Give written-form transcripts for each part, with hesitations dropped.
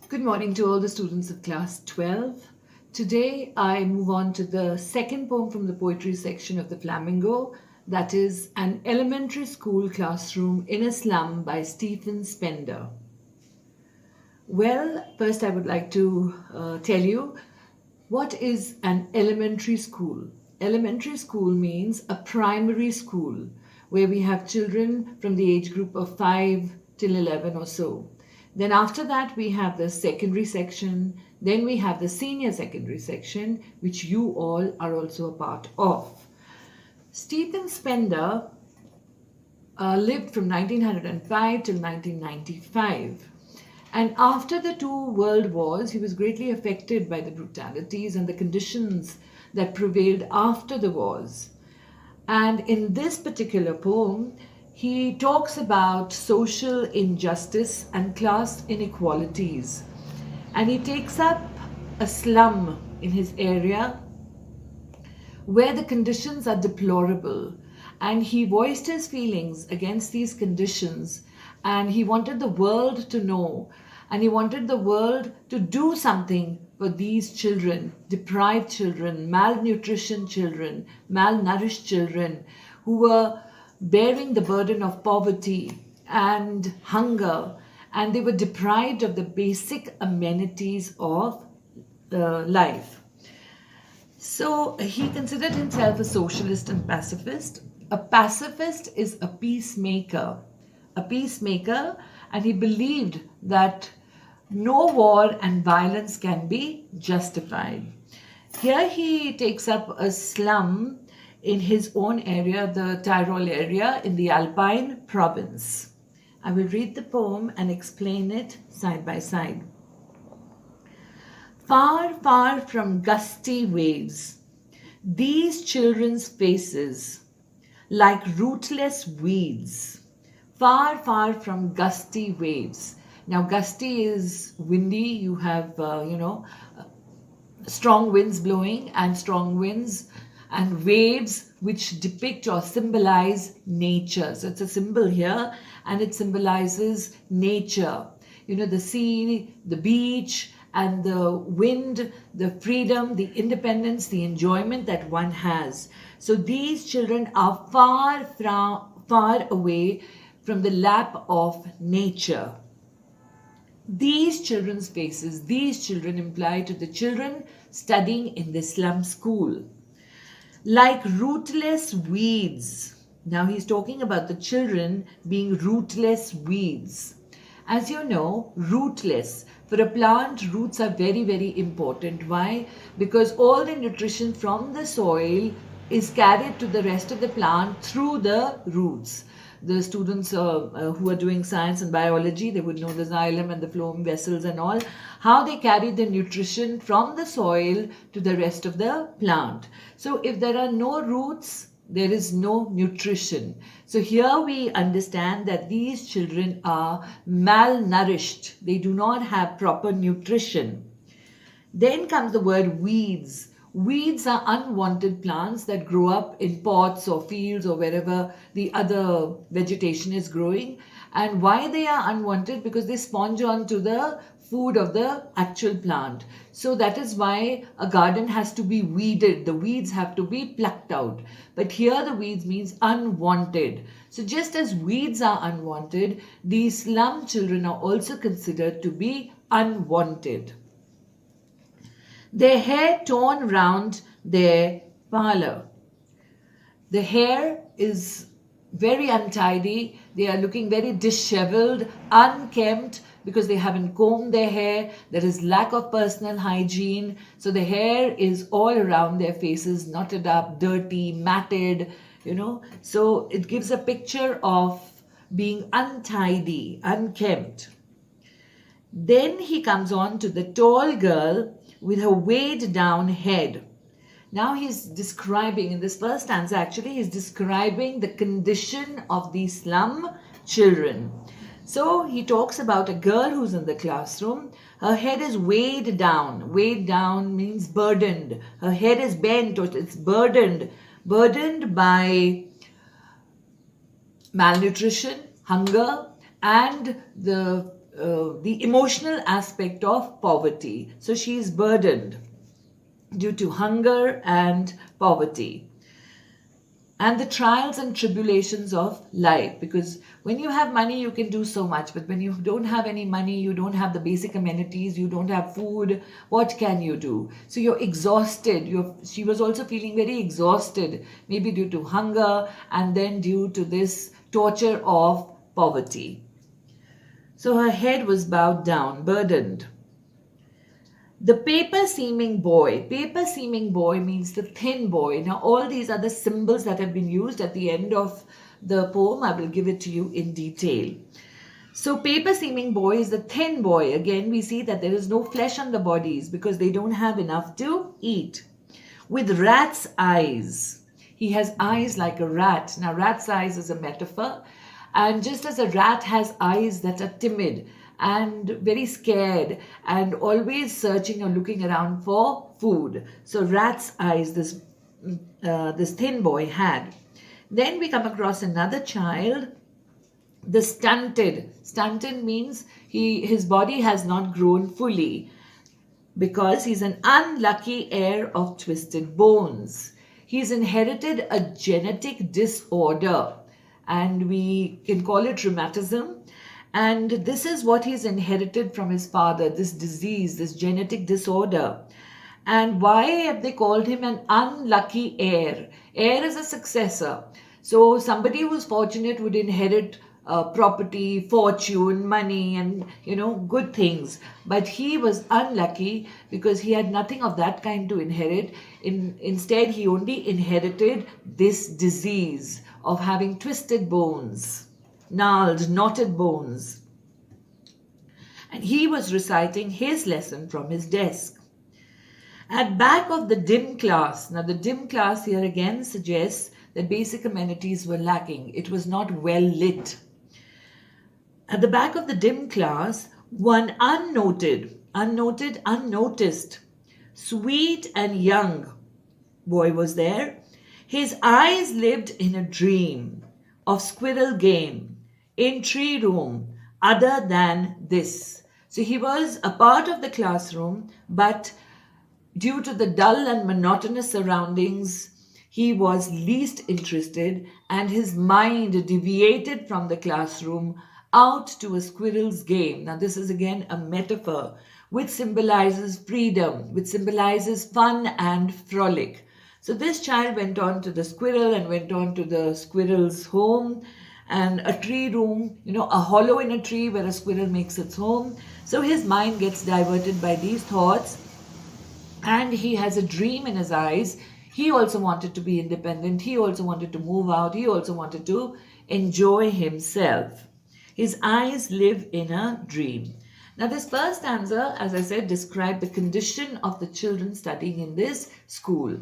Good morning to all the students of class 12. Today I move on to the second poem from the poetry section of the Flamingo, that is An Elementary School Classroom in a Slum by Stephen Spender. Well, first I would like to tell you what is an elementary school. Elementary school means a primary school where we have children from the age group of 5 till 11 or so. Then after that we have the secondary section, then we have the senior secondary section, which you all are also a part of. Stephen Spender lived from 1905 till 1995. And after the two world wars, he was greatly affected by the brutalities and the conditions that prevailed after the wars. And in this particular poem, he talks about social injustice and class inequalities. And he takes up a slum in his area where the conditions are deplorable. And he voiced his feelings against these conditions. And he wanted the world to know. And he wanted the world to do something for these children, deprived children, malnutrition children, malnourished children, who were bearing the burden of poverty and hunger, and they were deprived of the basic amenities of life. So he considered himself a socialist and pacifist. A pacifist is a peacemaker. And he believed that no war and violence can be justified. Here he takes up a slum in his own area, the Tyrol area in the Alpine province. I will read the poem and explain it side by side. Far, far from gusty waves, these children's faces, like rootless weeds, far, far from gusty waves. Now, gusty is windy. You have, strong winds blowing and strong winds and waves which depict or symbolize nature. So it's a symbol here and it symbolizes nature. You know, the sea, the beach, and the wind, the freedom, the independence, the enjoyment that one has. So these children are far away from the lap of nature. These children's faces, these children imply to the children studying in the slum school. Like rootless weeds. Now he's talking about the children being rootless weeds. As you know, rootless. For a plant, roots are very, very important. Why? Because all the nutrition from the soil is carried to the rest of the plant through the roots. The students who are doing science and biology, they would know the xylem and the phloem vessels and all, how they carry the nutrition from the soil to the rest of the plant. So if there are no roots, there is no nutrition. So here we understand that these children are malnourished. They do not have proper nutrition. Then comes the word weeds. Weeds are unwanted plants that grow up in pots or fields or wherever the other vegetation is growing. And why they are unwanted? Because they sponge onto the food of the actual plant. So that is why a garden has to be weeded. The weeds have to be plucked out. But here the weeds means unwanted. So just as weeds are unwanted, these slum children are also considered to be unwanted. Their hair torn round their parlor. The hair is very untidy. They are looking very disheveled, unkempt because they haven't combed their hair. There is lack of personal hygiene. So the hair is all around their faces, knotted up, dirty, matted, So it gives a picture of being untidy, unkempt. Then he comes on to the tall girl with her weighed down head. Now he's describing, in this first stanza actually, he's describing the condition of these slum children. So he talks about a girl who's in the classroom. Her head is weighed down. Weighed down means burdened. Her head is bent, or it's burdened by malnutrition, hunger, and the the emotional aspect of poverty. So she is burdened due to hunger and poverty and the trials and tribulations of life, because when you have money you can do so much, but when you don't have any money, you don't have the basic amenities, you don't have food, what can you do? So you're exhausted. She was also feeling very exhausted, maybe due to hunger and then due to this torture of poverty. So her head was bowed down, burdened. The paper seeming boy means the thin boy. Now, all these are the symbols that have been used at the end of the poem. I will give it to you in detail. So, paper seeming boy is the thin boy. Again, we see that there is no flesh on the bodies because they don't have enough to eat. With rat's eyes. He has eyes like a rat. Now, rat's eyes is a metaphor. And just as a rat has eyes that are timid and very scared and always searching or looking around for food. So rat's eyes this thin boy had. Then we come across another child, the stunted. Stunted means his body has not grown fully because he's an unlucky heir of twisted bones. He's inherited a genetic disorder and we can call it rheumatism. And this is what he's inherited from his father, this disease, this genetic disorder. And why have they called him an unlucky heir? Heir is a successor. So somebody who's fortunate would inherit property, fortune, money, and good things. But he was unlucky because he had nothing of that kind to inherit. Instead, he only inherited this disease of having twisted bones. Gnarled, knotted bones. And he was reciting his lesson from his desk. At back of the dim class, now the dim class here again suggests that basic amenities were lacking. It was not well lit. At the back of the dim class, one unnoticed, sweet and young boy was there. His eyes lived in a dream of squirrel game in tree room other than this. So he was a part of the classroom, but due to the dull and monotonous surroundings, he was least interested and his mind deviated from the classroom out to a squirrel's game. Now this is again a metaphor which symbolizes freedom, which symbolizes fun and frolic. So this child went on to the squirrel and went on to the squirrel's home and a tree room, a hollow in a tree where a squirrel makes its home. So his mind gets diverted by these thoughts and he has a dream in his eyes. He also wanted to be independent. He also wanted to move out. He also wanted to enjoy himself. His eyes live in a dream. Now this first stanza, as I said, described the condition of the children studying in this school.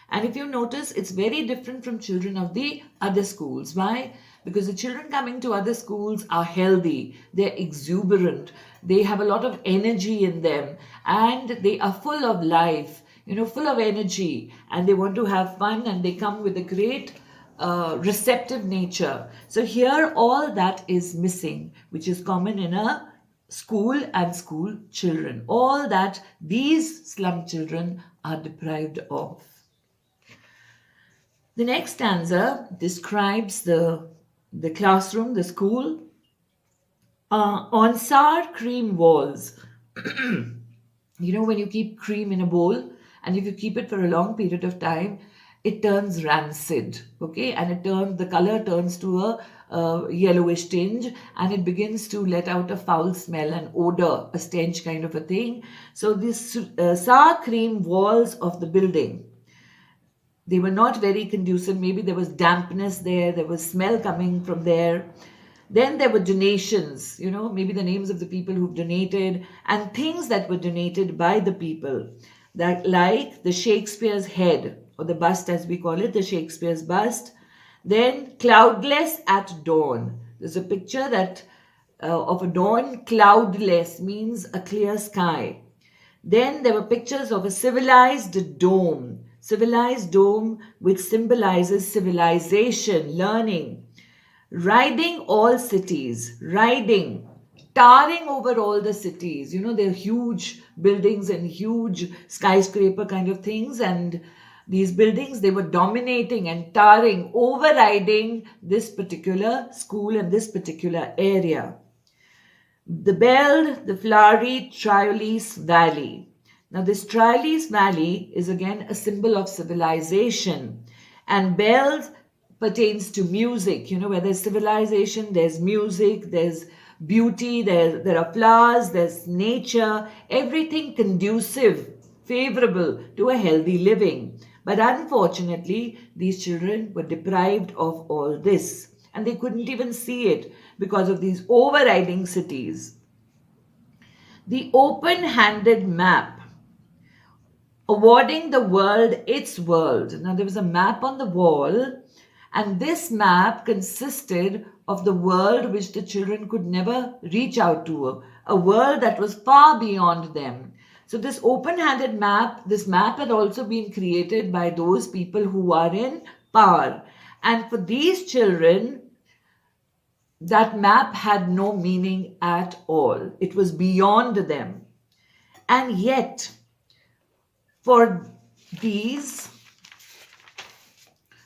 And if you notice, it's very different from children of the other schools. Why? Because the children coming to other schools are healthy, they're exuberant, they have a lot of energy in them, and they are full of life, full of energy, and they want to have fun, and they come with a great receptive nature. So here all that is missing, which is common in a school and school children. All that these slum children are deprived of. The next stanza describes the classroom, the school. On sour cream walls. When you keep cream in a bowl and if you keep it for a long period of time, it turns rancid, okay? And the color turns to a yellowish tinge and it begins to let out a foul smell, an odor, a stench kind of a thing. So these sour cream walls of the building, they were not very conducive. Maybe there was dampness there was smell coming from there. Then there were donations, maybe the names of the people who've donated and things that were donated by the people, that like the Shakespeare's head, or the bust as we call it, the Shakespeare's bust. Then cloudless at dawn. There's a picture that of a dawn. Cloudless means a clear sky. Then there were pictures of a civilized dome. Civilized dome which symbolizes civilization, learning. Riding all cities. Riding. towering over all the cities. They're huge buildings and huge skyscraper kind of things. And these buildings, they were dominating and towering, overriding this particular school and this particular area. The Belle, the flowery Triolis Valley. Now, this Triolis Valley is again a symbol of civilization, and Belle pertains to music. Where there's civilization, there's music, there's beauty, there are flowers, there's nature, everything conducive, favorable to a healthy living. But unfortunately, these children were deprived of all this, and they couldn't even see it because of these overriding cities. The open-handed map, awarding the world its world. Now, there was a map on the wall, and this map consisted of the world which the children could never reach out to, a world that was far beyond them. So this open-handed map, this map had also been created by those people who are in power. And for these children, that map had no meaning at all. It was beyond them. And yet, for these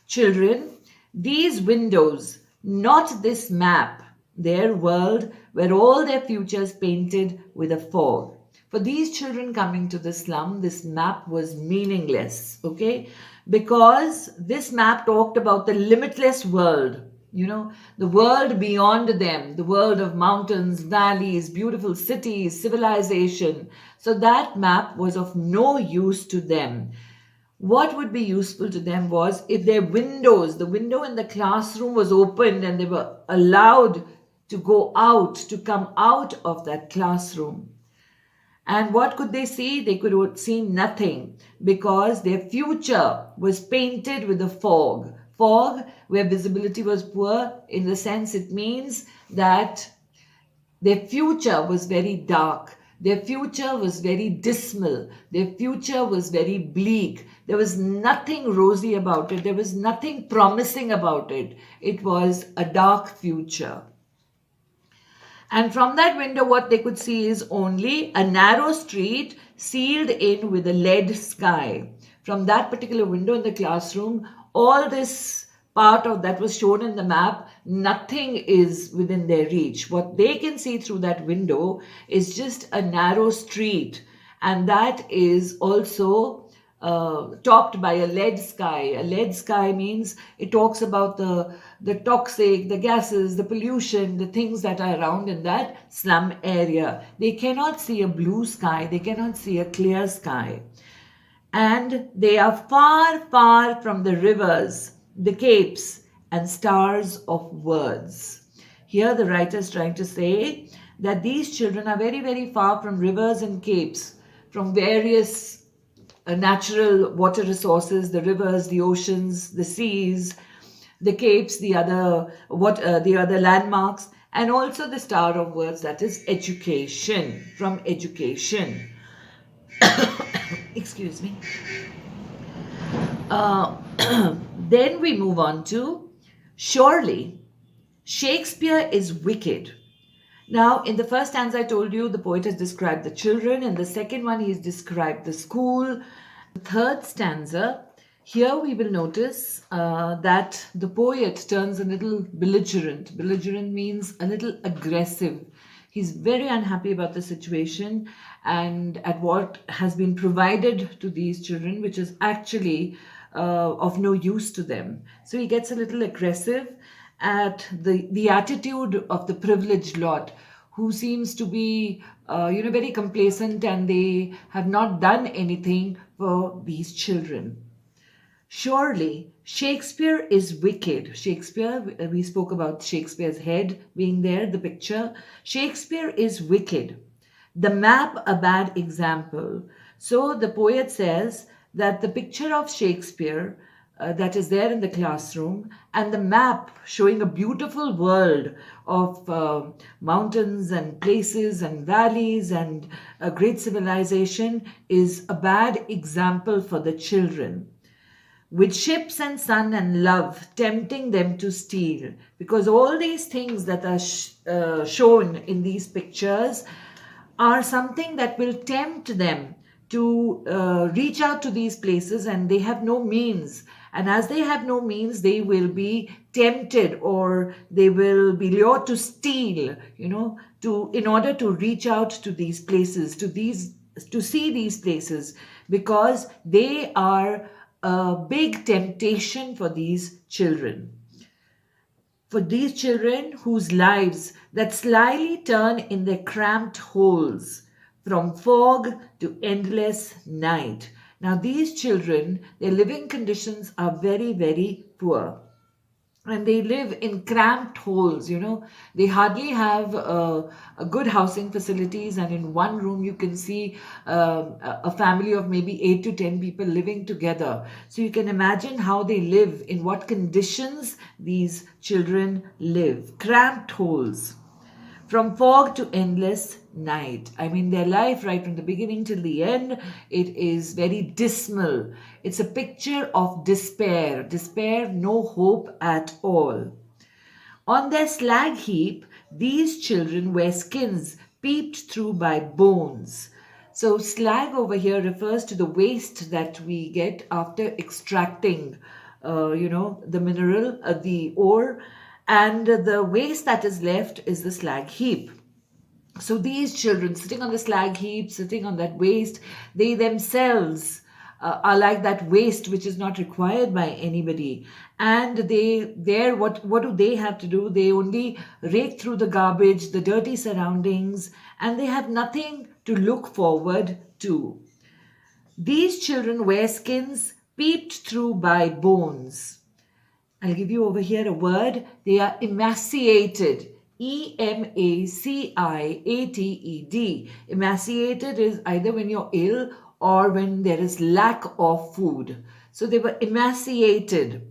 children, these windows, not this map, their world, were all their futures painted with a fog. For these children coming to the slum, this map was meaningless, okay? Because this map talked about the limitless world, the world beyond them, the world of mountains, valleys, beautiful cities, civilization. So that map was of no use to them. What would be useful to them was if their windows, the window in the classroom was opened and they were allowed to go out, to come out of that classroom. And what could they see? They could see nothing because their future was painted with a fog. Fog, where visibility was poor, in the sense it means that their future was very dark. Their future was very dismal. Their future was very bleak. There was nothing rosy about it. There was nothing promising about it. It was a dark future. And from that window, what they could see is only a narrow street sealed in with a lead sky. From that particular window in the classroom, all this part of that was shown in the map, nothing is within their reach. What they can see through that window is just a narrow street, and that is also topped by a lead sky. A lead sky means it talks about the toxic, the gases, the pollution, the things that are around in that slum area. They cannot see a blue sky. They cannot see a clear sky. And they are far, far from the rivers, the capes, and stars of words. Here the writer is trying to say that these children are very, very far from rivers and capes, from various natural water resources, the rivers, the oceans, the seas, the capes, the other landmarks, and also the star of words, that is education, from education. Excuse me. Then we move on to, surely Shakespeare is wicked. Now, in the first stanza, I told you the poet has described the children. In the second one, he's described the school. The third stanza, here we will notice that the poet turns a little belligerent. Belligerent means a little aggressive. He's very unhappy about the situation and at what has been provided to these children, which is actually of no use to them. So he gets a little aggressive at the attitude of the privileged lot, who seems to be very complacent, and they have not done anything for these children. Surely Shakespeare is wicked. Shakespeare, we spoke about Shakespeare's head being there, the picture. Shakespeare is wicked. The map a bad example. So the poet says that the picture of Shakespeare that is there in the classroom and the map showing a beautiful world of mountains and places and valleys and a great civilization is a bad example for the children. with ships and sun and love tempting them to steal. Because all these things that are shown in these pictures are something that will tempt them to reach out to these places, and they have no means. And as they have no means, they will be tempted, or they will be lured to steal, in order to reach out to these places, to see these places, because they are a big temptation for these children. For these children whose lives that slyly turn in their cramped holes from fog to endless night. Now, these children, their living conditions are very, very poor. And they live in cramped holes, They hardly have a good housing facilities, and in one room you can see a family of maybe 8 to 10 people living together. So you can imagine how they live, in what conditions these children live. Cramped holes. From fog to endless night. I mean, their life, right from the beginning till the end, it is very dismal. It's a picture of despair. Despair, no hope at all. On their slag heap, these children wear skins peeped through by bones. So slag over here refers to the waste that we get after extracting, the mineral, the ore, and the waste that is left is the slag heap. So these children sitting on the slag heap, sitting on that waste, they themselves are like that waste which is not required by anybody. And what do they have to do? They only rake through the garbage, the dirty surroundings, and they have nothing to look forward to. These children wear skins peeped through by bones. I'll give you over here a word. They are emaciated. Emaciated. Emaciated is either when you're ill or when there is lack of food. So they were emaciated.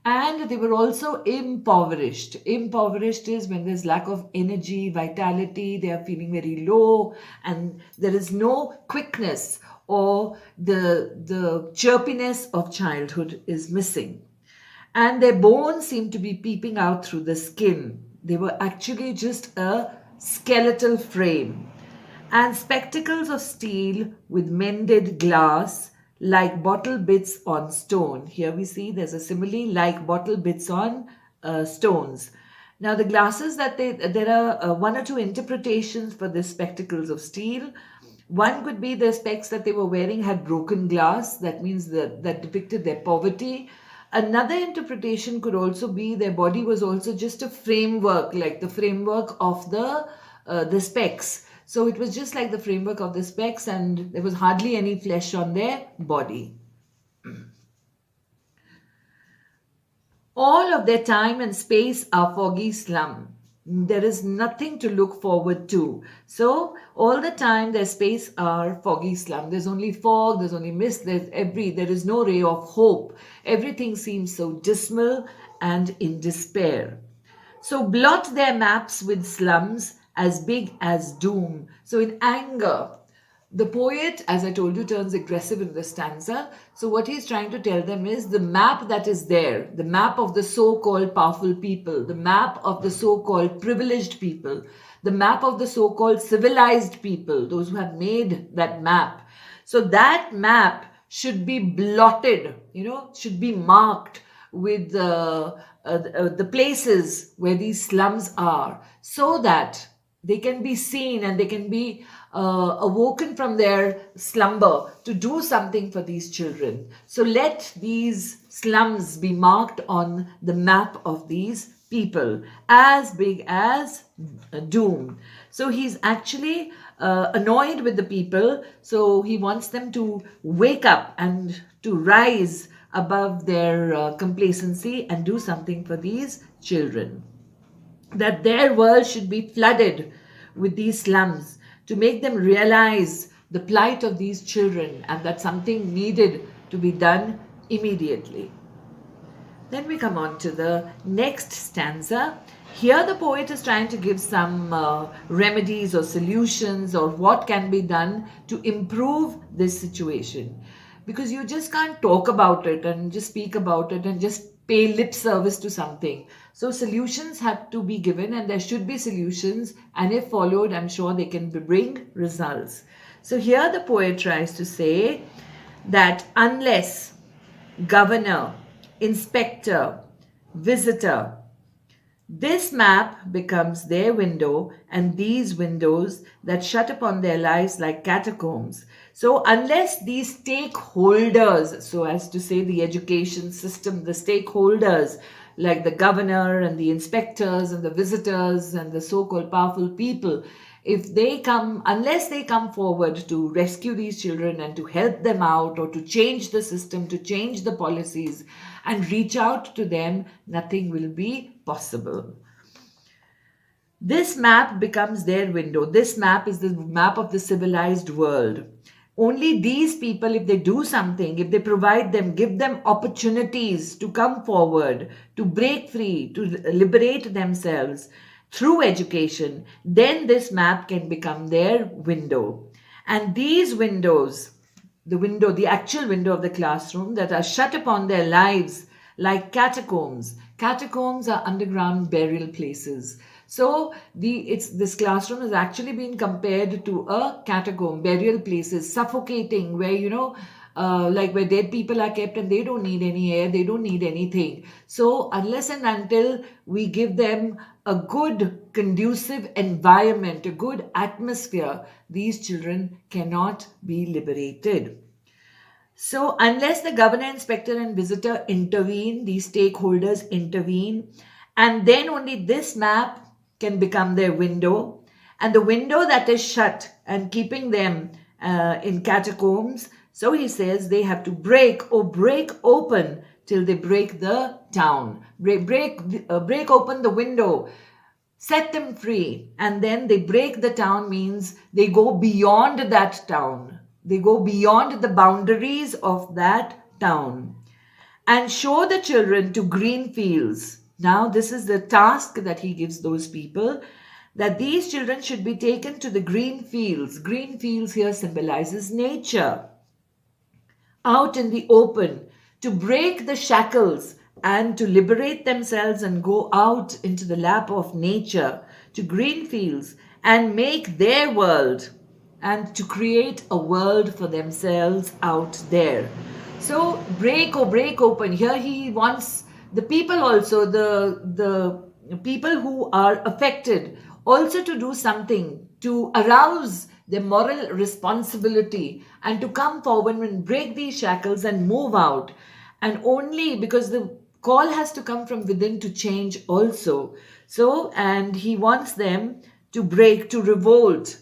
And they were also impoverished. Impoverished is when there's lack of energy, vitality, they are feeling very low, and there is no quickness, or the chirpiness of childhood is missing. And their bones seemed to be peeping out through the skin. They were actually just a skeletal frame. And spectacles of steel with mended glass, like bottle bits on stone. Here we see there's a simile, like bottle bits on stones. Now the glasses there are one or two interpretations for the spectacles of steel. One could be the specs that they were wearing had broken glass. That means that depicted their poverty. Another interpretation could also be their body was also just a framework, like the framework of the specs. So it was just like the framework of the specs, and there was hardly any flesh on their body. All of their time and space are foggy slum. There is nothing to look forward to. So all the time their space are foggy slum. There's only fog, there's only mist, there is no ray of hope. Everything seems so dismal and in despair. So blot their maps with slums as big as doom. So in anger, the poet, as I told you, turns aggressive in the stanza. So what he's trying to tell them is the map that is there, the map of the so-called powerful people, the map of the so-called privileged people, the map of the so-called civilized people, those who have made that map. So that map should be blotted, should be marked with the places where these slums are, so that they can be seen and they can be awoken from their slumber to do something for these children. So let these slums be marked on the map of these people, as big as doom. So he's actually annoyed with the people. So he wants them to wake up and to rise above their complacency and do something for these children. That their world should be flooded with these slums to make them realize the plight of these children and that something needed to be done immediately. Then we come on to the next stanza. Here the poet is trying to give some remedies or solutions or what can be done to improve this situation. because you just can't talk about it and just speak about it and just pay lip service to something. So solutions have to be given, and there should be solutions, and if followed, I'm sure they can bring results. So here the poet tries to say that unless governor, inspector, visitor, this map becomes their window, and these windows that shut upon their lives like catacombs. So, unless these stakeholders, so as to say the education system, the stakeholders like the governor and the inspectors and the visitors and the so called powerful people, if they come, unless they come forward to rescue these children and to help them out or to change the system, to change the policies and reach out to them, nothing will be possible. This map becomes their window. This map is the map of the civilized world. Only these people, if they do something, if they provide them, give them opportunities to come forward, to break free, to liberate themselves through education, then this map can become their window. And these windows, the window, the actual window of the classroom that are shut upon their lives like catacombs. Catacombs are underground burial places. So this classroom has actually been compared to a catacomb, burial places, suffocating, where like where dead people are kept and they don't need any air, they don't need anything. So unless and until we give them a good, conducive environment, a good atmosphere, these children cannot be liberated. So unless the governor, inspector, and visitor intervene, these stakeholders intervene, and then only this map can become their window, and the window that is shut and keeping them in catacombs. So he says they have to break open till they break the town, break open the window, set them free, and then they break the town means they go beyond that town. They go beyond the boundaries of that town and show the children to green fields. Now, this is the task that he gives those people, that these children should be taken to the green fields. Green fields here symbolizes nature. Out in the open, to break the shackles and to liberate themselves and go out into the lap of nature, to green fields, and make their world and to create a world for themselves out there. So break open. Here he wants the people also, the people who are affected, also to do something to arouse their moral responsibility and to come forward and break these shackles and move out. And only because the call has to come from within to change also. So, and he wants them to break, to revolt,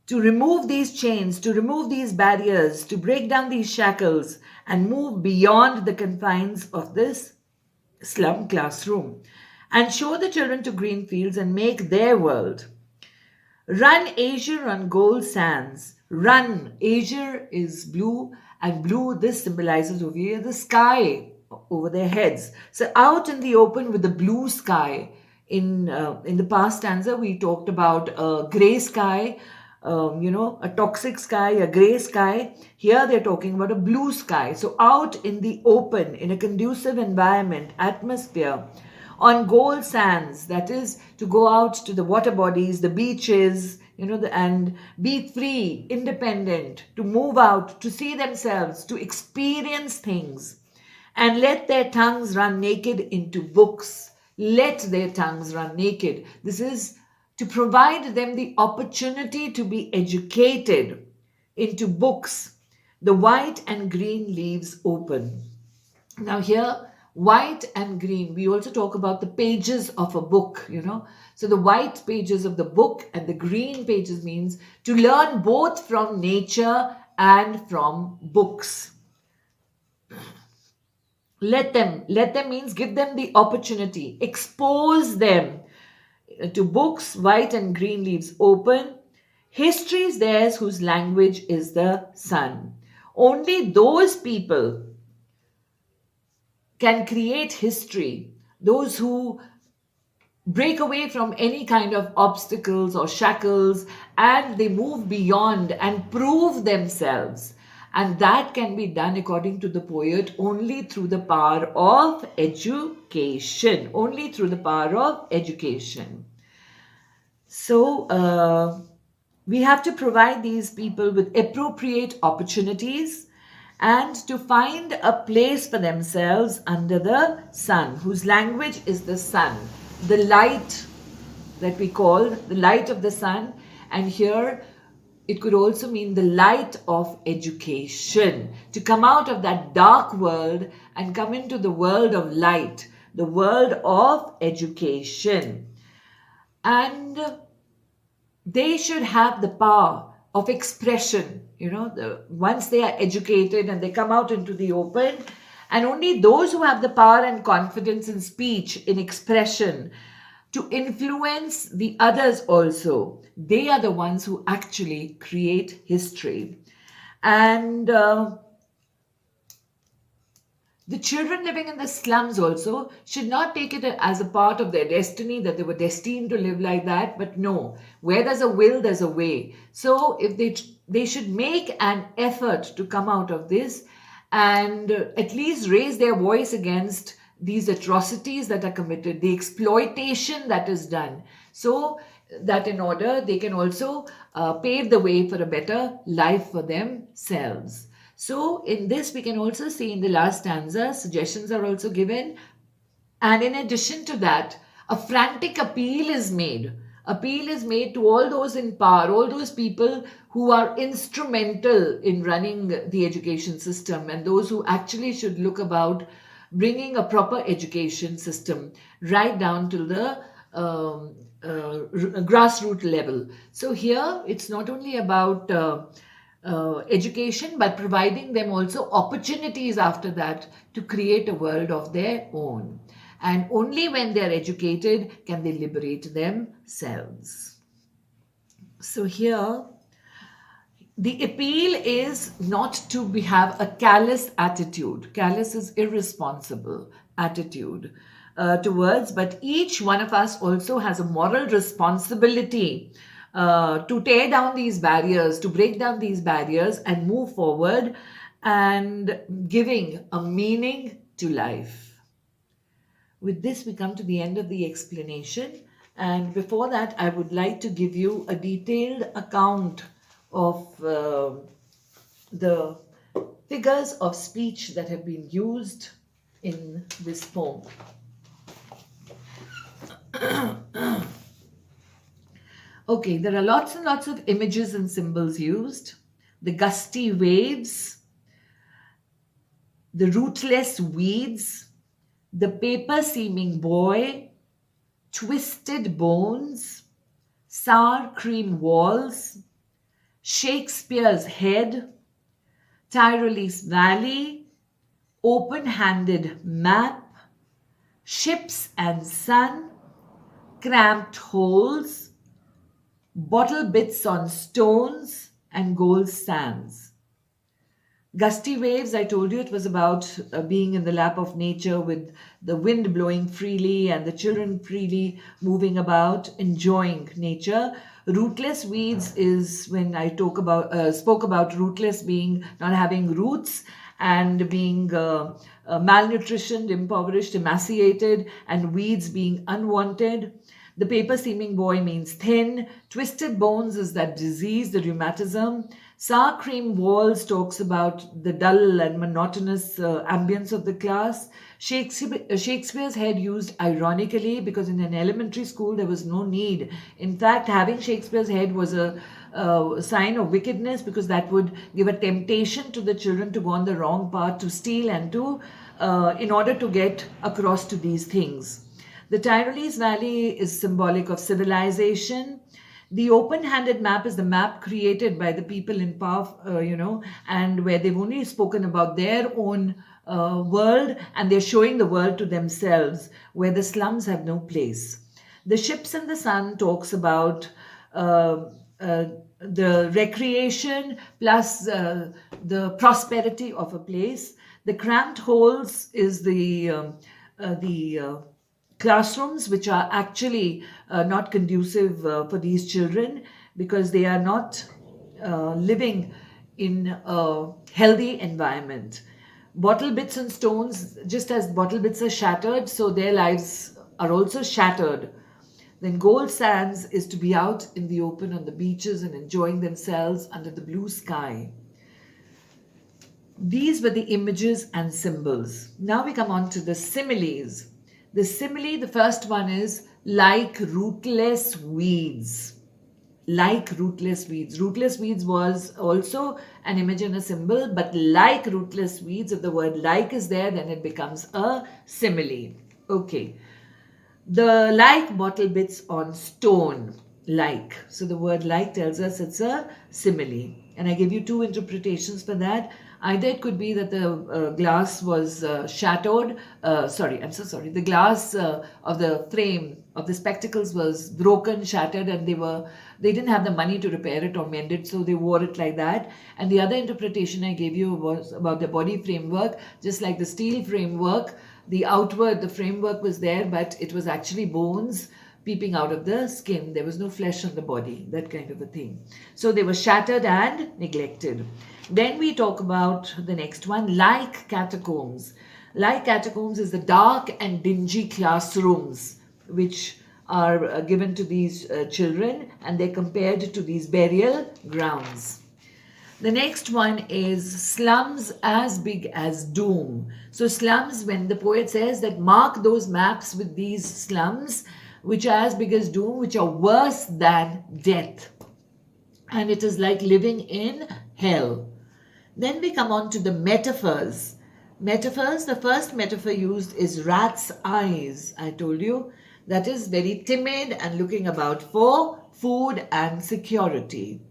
to remove these chains, to remove these barriers, to break down these shackles and move beyond the confines of this slum classroom and show the children to green fields and make their world. Run azure on gold sands. Run. Azure is blue, and blue, this symbolizes over here the sky over their heads. So out in the open with the blue sky. In the past stanza, we talked about a gray sky, a toxic sky, a gray sky. Here they're talking about a blue sky. So out in the open, in a conducive environment, atmosphere, on gold sands, that is to go out to the water bodies, the beaches, and be free, independent, to move out, to see themselves, to experience things, and let their tongues run naked into books. Let their tongues run naked. This is to provide them the opportunity to be educated into books. The white and green leaves open. Now here, white and green, we also talk about the pages of a book, So the white pages of the book and the green pages means to learn both from nature and from books. Let them means give them the opportunity, expose them to books, white and green leaves open. History is theirs whose language is the sun. Only those people can create history, those who break away from any kind of obstacles or shackles, and they move beyond and prove themselves And that can be done, according to the poet, only through the power of education. Only through the power of education. So, we have to provide these people with appropriate opportunities and to find a place for themselves under the sun, whose language is the sun, the light that we call the light of the sun. And here it could also mean the light of education, to come out of that dark world and come into the world of light, the world of education. And they should have the power of expression. Once they are educated and they come out into the open, and only those who have the power and confidence in speech, in expression, to influence the others also, they are the ones who actually create history. And the children living in the slums also should not take it as a part of their destiny, that they were destined to live like that. But no, where there's a will, there's a way. So if they should make an effort to come out of this and at least raise their voice against these atrocities that are committed, the exploitation that is done, so that in order they can also pave the way for a better life for themselves. So in this, we can also see in the last stanza, suggestions are also given. And in addition to that, a frantic appeal is made. Appeal is made to all those in power, all those people who are instrumental in running the education system, and those who actually should look about bringing a proper education system right down to the grassroots level. So here, it's not only about education, but providing them also opportunities after that to create a world of their own. And only when they're educated can they liberate themselves. So here, the appeal is not to have a callous attitude. Callous is irresponsible attitude towards, but each one of us also has a moral responsibility to tear down these barriers, to break down these barriers and move forward and giving a meaning to life. With this, we come to the end of the explanation. And before that, I would like to give you a detailed account of the figures of speech that have been used in this poem. Okay, there are lots and lots of images and symbols used. The gusty waves, the rootless weeds, the paper-seeming boy, twisted bones, sour cream walls, Shakespeare's head, Tyrolese Valley, open-handed map, ships and sun, cramped holes, bottle bits on stones, and gold sands. Gusty waves, I told you, it was about being in the lap of nature with the wind blowing freely and the children freely moving about, enjoying nature. Rootless weeds is when I spoke about rootless being not having roots and being malnutritioned, impoverished, emaciated, and weeds being unwanted. The paper-seeming boy means thin. Twisted bones is that disease, the rheumatism. Sour cream walls talks about the dull and monotonous ambience of the class. Shakespeare's head used ironically because in an elementary school there was no need. In fact, having Shakespeare's head was a sign of wickedness because that would give a temptation to the children to go on the wrong path, to steal and to, in order to get across to these things. The Tyrolese Valley is symbolic of civilization. The open-handed map is the map created by the people in power, and where they've only spoken about their own world and they're showing the world to themselves, where the slums have no place. The ships in the sun talks about the recreation plus the prosperity of a place. The cramped holes is the classrooms, which are actually not conducive for these children because they are not living in a healthy environment. Bottle bits and stones, just as bottle bits are shattered, so their lives are also shattered. Then gold sands is to be out in the open on the beaches and enjoying themselves under the blue sky. These were the images and symbols. Now we come on to the similes. The simile, the first one is like rootless weeds. Like rootless weeds. Rootless weeds was also an image and a symbol, but like rootless weeds, if the word like is there, then it becomes a simile. Okay. The like bottle bits on stone. Like. So the word like tells us it's a simile. And I give you two interpretations for that. Either it could be that the glass was shattered. The glass of the frame of the spectacles was broken, shattered, and they didn't have the money to repair it or mend it, so they wore it like that. And the other interpretation I gave you was about the body framework. Just like the steel framework, the framework was there, but it was actually bones peeping out of the skin. There was no flesh on the body, that kind of a thing. So they were shattered and neglected. Then we talk about the next one, like catacombs. Like catacombs is the dark and dingy classrooms which are given to these children, and they're compared to these burial grounds. The next one is slums as big as doom. So slums, when the poet says that mark those maps with these slums, which are as big as doom, which are worse than death. And it is like living in hell. Then we come on to the metaphors. Metaphors, the first metaphor used is rat's eyes. I told you that is very timid and looking about for food and security.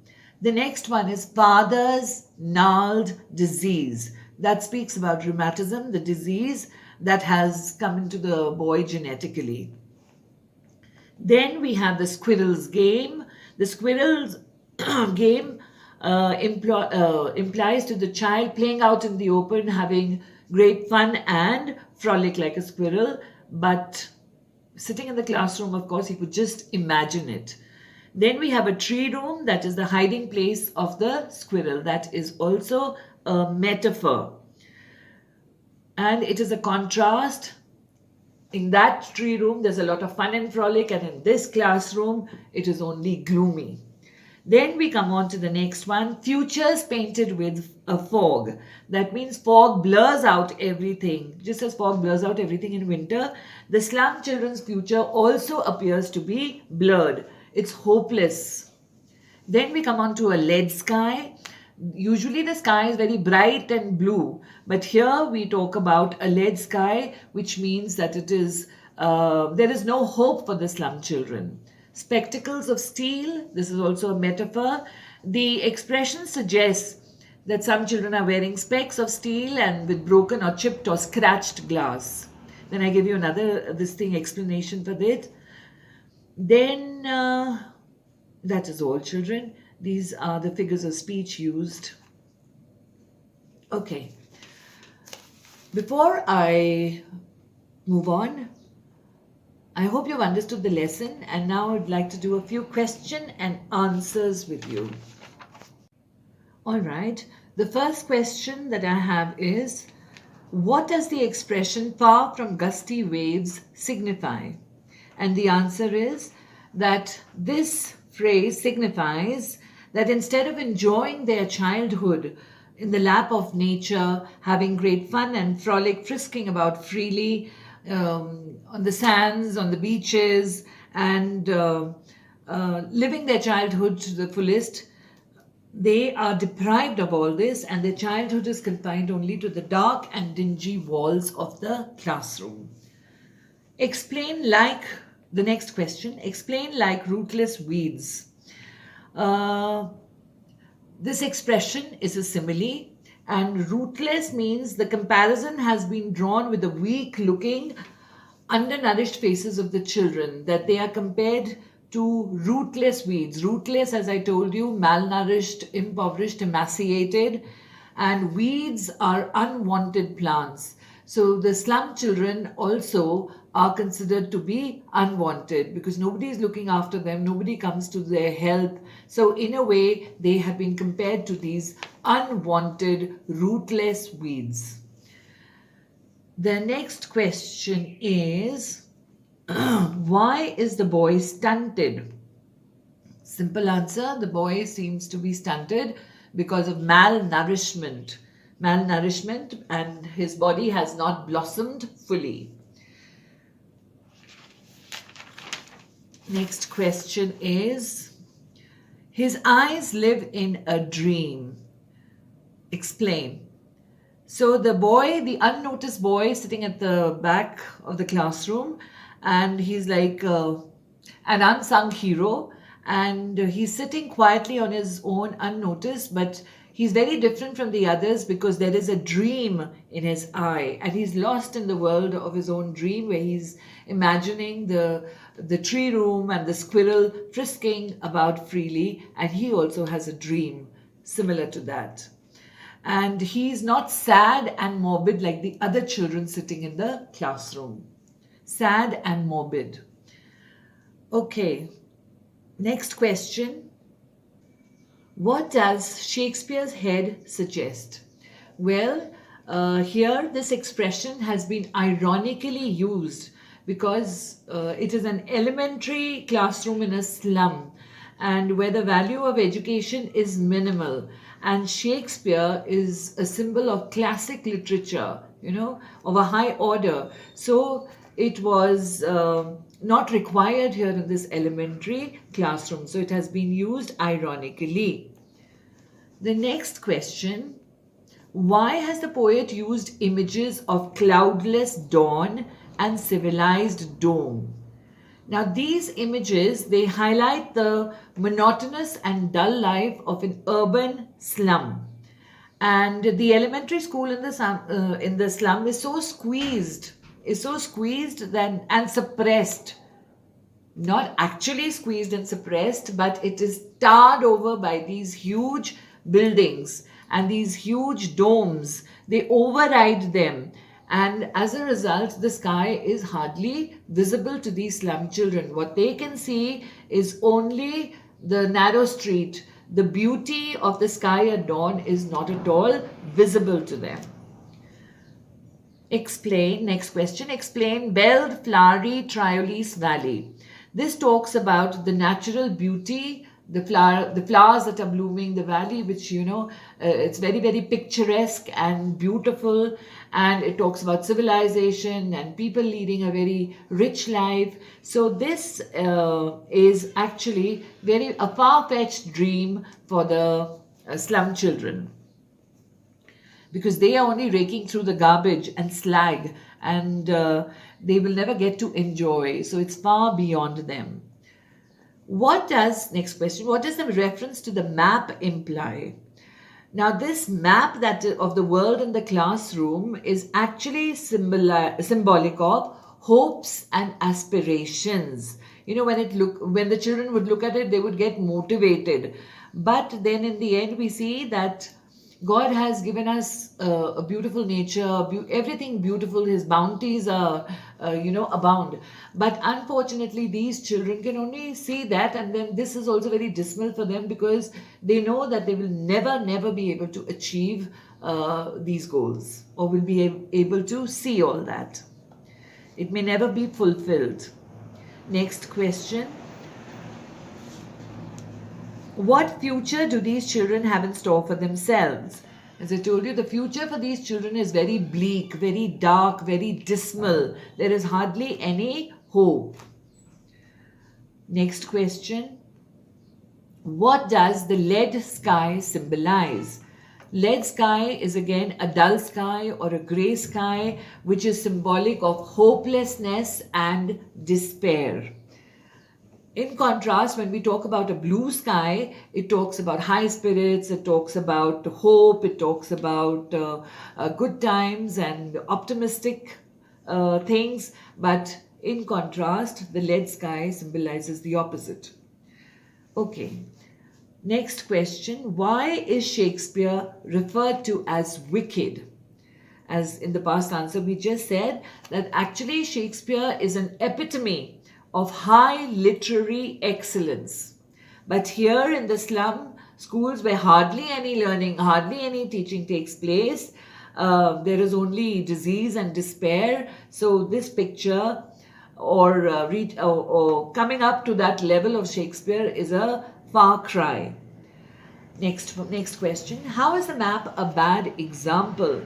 The next one is father's gnarled disease. That speaks about rheumatism, the disease that has come into the boy genetically. Then we have the squirrel's game. The squirrel's game implies to the child playing out in the open, having great fun and frolic like a squirrel. But sitting in the classroom, of course, he could just imagine it. Then we have a tree room, that is the hiding place of the squirrel. That is also a metaphor. And it is a contrast. In that tree room, there's a lot of fun and frolic, and in this classroom, it is only gloomy. Then we come on to the next one, futures painted with a fog. That means fog blurs out everything. Just as fog blurs out everything in winter, the slum children's future also appears to be blurred. It's hopeless. Then we come on to a lead sky. Usually the sky is very bright and blue, but here we talk about a lead sky, which means that it is there is no hope for the slum children. Spectacles of steel, this is also a metaphor. The expression suggests that some children are wearing specs of steel and with broken or chipped or scratched glass. Then I give you another explanation for that. Then that is all, children. These are the figures of speech used. Okay. Before I move on, I hope you've understood the lesson, and now I'd like to do a few question and answers with you. All right. The first question that I have is, what does the expression far from gusty waves signify? And the answer is that this phrase signifies that instead of enjoying their childhood in the lap of nature, having great fun and frolic, frisking about freely on the sands, on the beaches, and living their childhood to the fullest, they are deprived of all this, and their childhood is confined only to the dark and dingy walls of the classroom. Explain like, the next question, explain like rootless weeds. This expression is a simile, and rootless means the comparison has been drawn with the weak looking, undernourished faces of the children, that they are compared to rootless weeds. Rootless, as I told you, malnourished, impoverished, emaciated, and weeds are unwanted plants. So the slum children also are considered to be unwanted because nobody is looking after them, nobody comes to their help. So, in a way, they have been compared to these unwanted, rootless weeds. The next question is why is the boy stunted? Simple answer, the boy seems to be stunted because of malnourishment. Malnourishment, and his body has not blossomed fully. Next question is, his eyes live in a dream. Explain. So the boy, the unnoticed boy sitting at the back of the classroom, and he's like an unsung hero, and he's sitting quietly on his own unnoticed, but he's very different from the others because there is a dream in his eye, and he's lost in the world of his own dream where he's imagining the tree room and the squirrel frisking about freely, and he also has a dream similar to that. And he's not sad and morbid like the other children sitting in the classroom. Sad and morbid. Okay, next question. What does Shakespeare's head suggest? Well, here this expression has been ironically used because it is an elementary classroom in a slum, and where the value of education is minimal. And Shakespeare is a symbol of classic literature, of a high order. So it was not required here in this elementary classroom. So it has been used ironically. The next question, why has the poet used images of cloudless dawn and civilized dome? Now these images, they highlight the monotonous and dull life of an urban slum. And the elementary school in the slum is so squeezed and suppressed. Not actually squeezed and suppressed, but it is tarred over by these huge buildings and these huge domes. They override them. And as a result, the sky is hardly visible to these slum children. What they can see is only the narrow street. The beauty of the sky at dawn is not at all visible to them. Explain, next question, explain Belled Flowery Triolis Valley. This talks about the natural beauty, the flowers that are blooming, the valley, which, it's very, very picturesque and beautiful. And it talks about civilization and people leading a very rich life. So this is actually a far-fetched dream for the slum children, because they are only raking through the garbage and slag, and they will never get to enjoy. So it's far beyond them. Next question, what does the reference to the map imply? Now this map of the world in the classroom is actually symbolic of hopes and aspirations. When the children would look at it, they would get motivated. But then in the end, we see that God has given us a beautiful nature, everything beautiful. His bounties are, abound. But unfortunately, these children can only see that, and then this is also very dismal for them because they know that they will never be able to achieve these goals, or will be able to see all that. It may never be fulfilled. Next question. What future do these children have in store for themselves? As I told you, the future for these children is very bleak, very dark, very dismal. There is hardly any hope. Next question. What does the lead sky symbolize? Lead sky is again a dull sky or a grey sky, which is symbolic of hopelessness and despair. In contrast, when we talk about a blue sky, it talks about high spirits, it talks about hope, it talks about good times and optimistic things. But in contrast, the lead sky symbolizes the opposite. Okay, next question. Why is Shakespeare referred to as wicked? as in the past answer we just said, that actually Shakespeare is an epitome of high literary excellence. But here in the slum schools where hardly any learning, hardly any teaching takes place, there is only disease and despair. So this picture or coming up to that level of Shakespeare is a far cry. Next question. How is the map a bad example?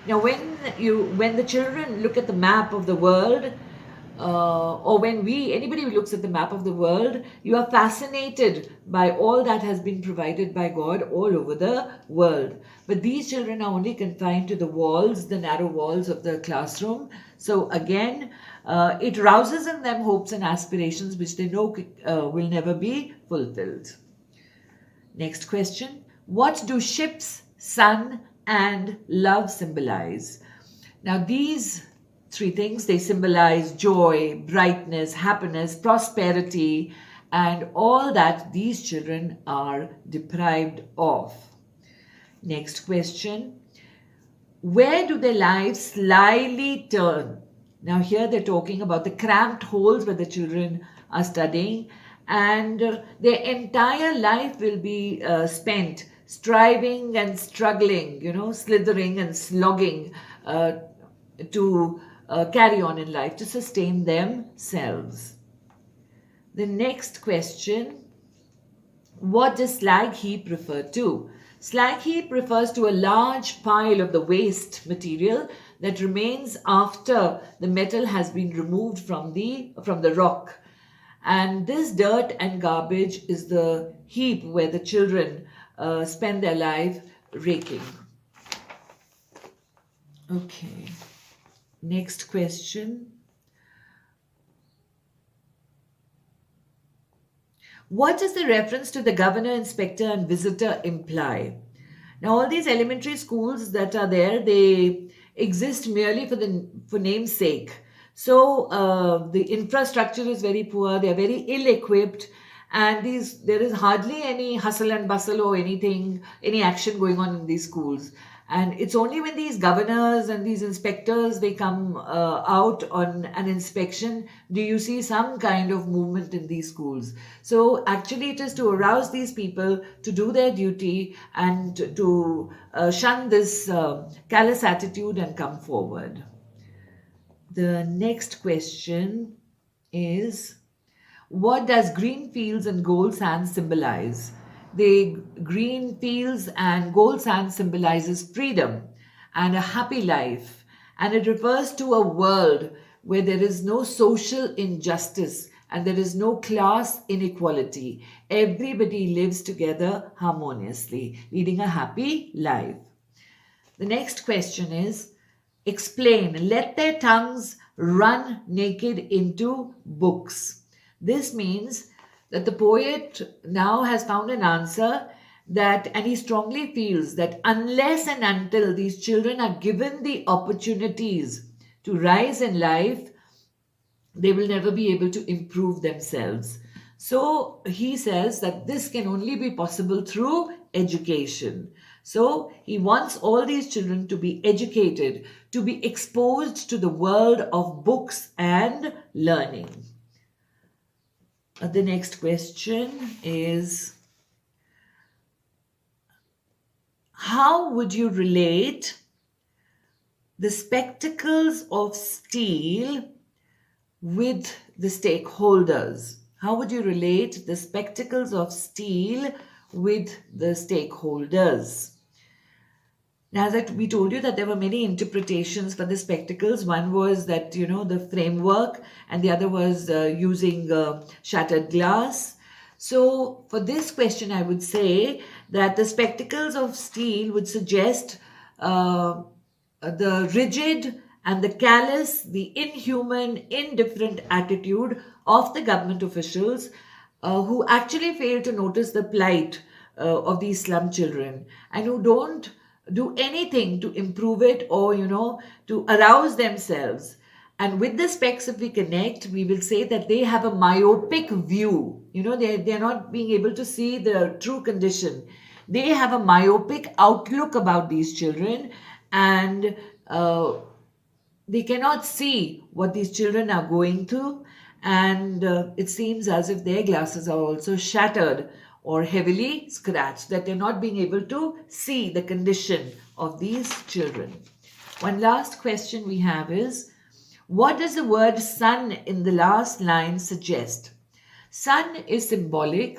Now, when the children look at the map of the world, or when anybody who looks at the map of the world, you are fascinated by all that has been provided by God all over the world. But these children are only confined to the walls, the narrow walls of the classroom. So again, it rouses in them hopes and aspirations which they know will never be fulfilled. Next question. What do ships, sun, and love symbolize? Now these three things, they symbolize joy, brightness, happiness, prosperity, and all that these children are deprived of. Next question. Where do their lives slyly turn? Now here they're talking about the cramped holes where the children are studying, and their entire life will be spent striving and struggling, slithering and slogging to carry on in life, to sustain themselves. The next question, what does slag heap refer to? Slag heap refers to a large pile of the waste material that remains after the metal has been removed from the rock. And this dirt and garbage is the heap where the children spend their life raking. Okay. Next question. What does the reference to the governor, inspector, and visitor imply? Now, all these elementary schools that are there, they exist merely for name's sake. So the infrastructure is very poor, they are very ill-equipped, and there is hardly any hustle and bustle or any action going on in these schools. And it's only when these governors and these inspectors, they come out on an inspection, do you see some kind of movement in these schools. So actually it is to arouse these people to do their duty and to shun this callous attitude and come forward. The next question is, what does green fields and gold sand symbolize? The green fields and gold sand symbolizes freedom and a happy life, and it refers to a world where there is no social injustice and there is no class inequality. Everybody lives together harmoniously, leading a happy life. The next question is, explain, let their tongues run naked into books. This means that the poet now has found an answer and he strongly feels that unless and until these children are given the opportunities to rise in life, they will never be able to improve themselves. So he says that this can only be possible through education. So he wants all these children to be educated, to be exposed to the world of books and learning. The next question is, how would you relate the spectacles of steel with the stakeholders? How would you relate the spectacles of steel with the stakeholders? Now that we told you that there were many interpretations for the spectacles. One was that, the framework, and the other was using shattered glass. So for this question, I would say that the spectacles of steel would suggest the rigid and the callous, the inhuman, indifferent attitude of the government officials who actually fail to notice the plight of these slum children and who don't do anything to improve it or, to arouse themselves. And with the specs, if we connect, we will say that they have a myopic view. They're not being able to see the true condition. They have a myopic outlook about these children, and they cannot see what these children are going through, and it seems as if their glasses are also shattered or heavily scratched, that they're not being able to see the condition of these children. One last question we have is, what does the word sun in the last line suggest? Sun is symbolic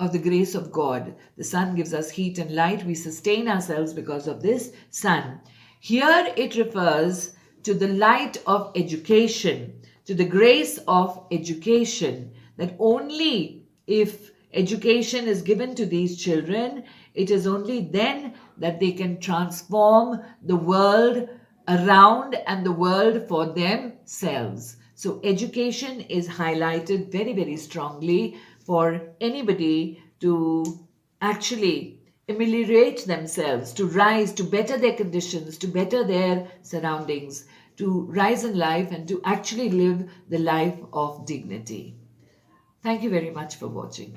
of the grace of God. The sun gives us heat and light. We sustain ourselves because of this sun. Here it refers to the light of education, to the grace of education, that only if education is given to these children, it is only then that they can transform the world around and the world for themselves. So education is highlighted very, very strongly for anybody to actually ameliorate themselves, to rise, to better their conditions, to better their surroundings, to rise in life and to actually live the life of dignity. Thank you very much for watching.